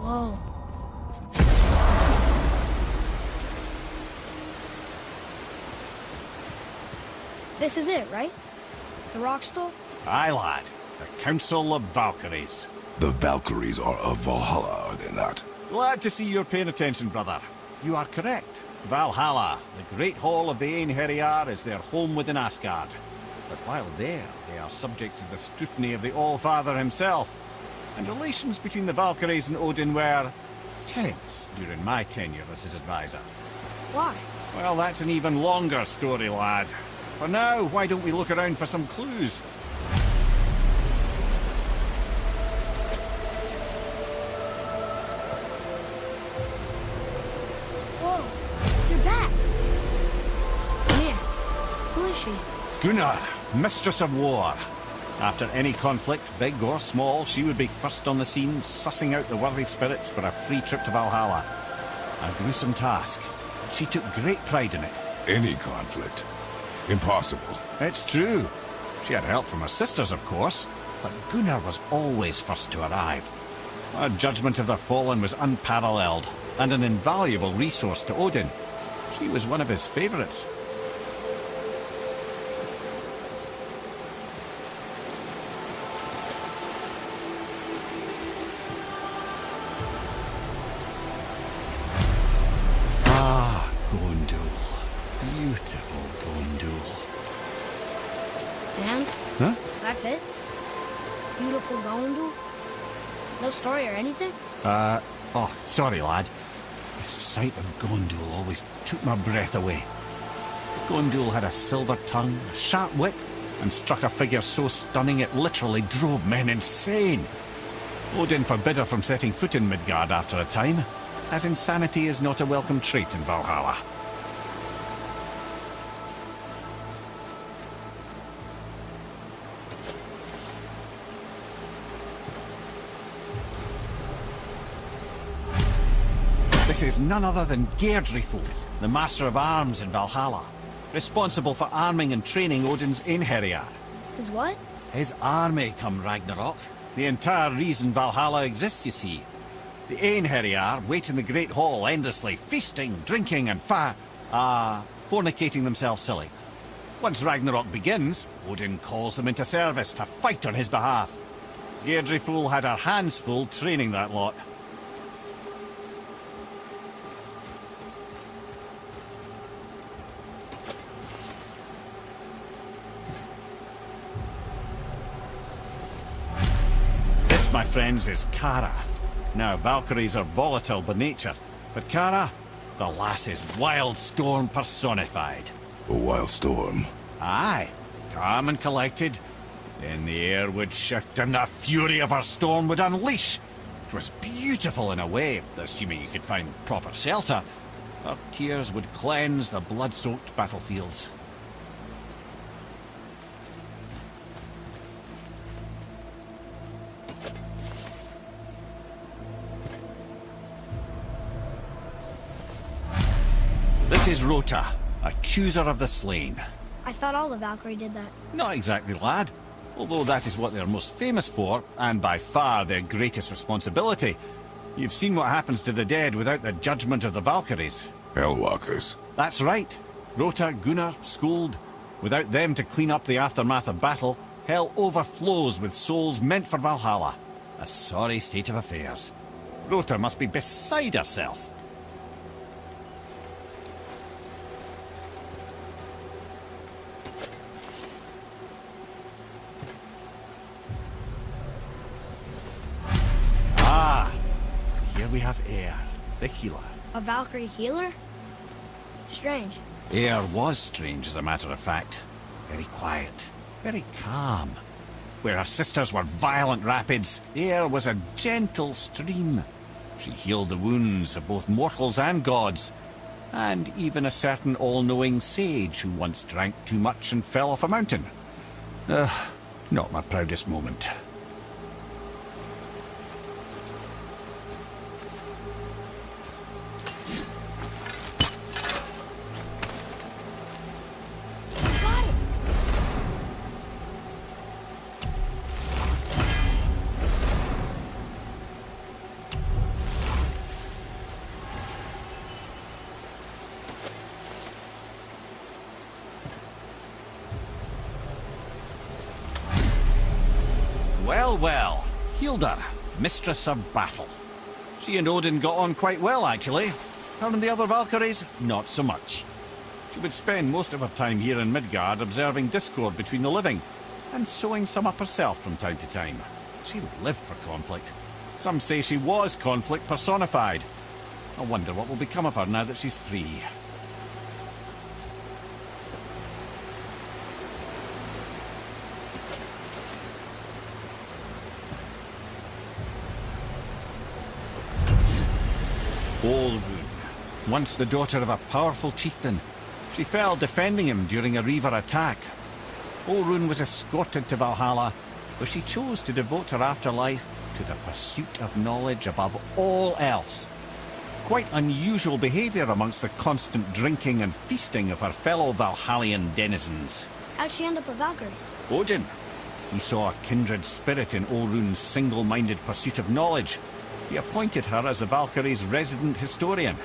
Whoa. This is it, right? The rock stall? Aye, lad. The Council of Valkyries. The Valkyries are of Valhalla, are they not? Glad to see you're paying attention, brother. You are correct. Valhalla, the great hall of the Einherjar, is their home within Asgard. But while there, they are subject to the scrutiny of the All-Father himself. And relations between the Valkyries and Odin were tense during my tenure as his advisor. Why? Well, that's an even longer story, lad. For now, why don't we look around for some clues? Whoa. You're back. Mia, who is she? Gunnar, Mistress of War. After any conflict, big or small, she would be first on the scene, sussing out the worthy spirits for a free trip to Valhalla. A gruesome task. She took great pride in it. Any conflict. Impossible. It's true. She had help from her sisters, of course, but Gunnar was always first to arrive. Her judgment of the fallen was unparalleled, and an invaluable resource to Odin. She was one of his favourites. Ah, Gondul. Beautiful Gondul. And? Huh? That's it? Beautiful Gondul? No story or anything? Oh, sorry, lad. The sight of Gondul always took my breath away. Gondul had a silver tongue, a sharp wit, and struck a figure so stunning it literally drove men insane. Odin forbid her from setting foot in Midgard after a time, as insanity is not a welcome trait in Valhalla. This is none other than Geirdriful, the Master of Arms in Valhalla, responsible for arming and training Odin's Einherjar. Is what? His army come Ragnarok. The entire reason Valhalla exists, you see. The Einherjar wait in the Great Hall endlessly, feasting, drinking, and fornicating themselves silly. Once Ragnarok begins, Odin calls them into service to fight on his behalf. Geirdriful had her hands full training that lot. This, my friends, is Kara. Now, Valkyries are volatile by nature, but Kara, the lass is wild storm personified. A wild storm. Aye, calm and collected. Then the air would shift and the fury of her storm would unleash. It was beautiful in a way, assuming you could find proper shelter. Her tears would cleanse the blood-soaked battlefields. This is Rota, a chooser of the slain. I thought all the Valkyrie did that. Not exactly, lad. Although that is what they're most famous for, and by far their greatest responsibility. You've seen what happens to the dead without the judgment of the Valkyries. Hellwalkers. That's right. Rota, Gunnar, Skuld. Without them to clean up the aftermath of battle, hell overflows with souls meant for Valhalla. A sorry state of affairs. Rota must be beside herself. Here we have Eir, the healer. A Valkyrie healer? Strange. Eir was strange, as a matter of fact. Very quiet, very calm. Where her sisters were violent rapids, Eir was a gentle stream. She healed the wounds of both mortals and gods, and even a certain all-knowing sage who once drank too much and fell off a mountain. Not my proudest moment. Well, well. Hilda, mistress of battle. She and Odin got on quite well, actually. Her and the other Valkyries, not so much. She would spend most of her time here in Midgard observing discord between the living, and sewing some up herself from time to time. She lived for conflict. Some say she was conflict personified. I wonder what will become of her now that she's free. Olrun, once the daughter of a powerful chieftain. She fell defending him during a Reaver attack. Olrun was escorted to Valhalla, where she chose to devote her afterlife to the pursuit of knowledge above all else. Quite unusual behaviour amongst the constant drinking and feasting of her fellow Valhallian denizens. How'd she end up a Valkyrie? Odin. He saw a kindred spirit in Olrun's single-minded pursuit of knowledge. He appointed her as the Valkyrie's resident historian.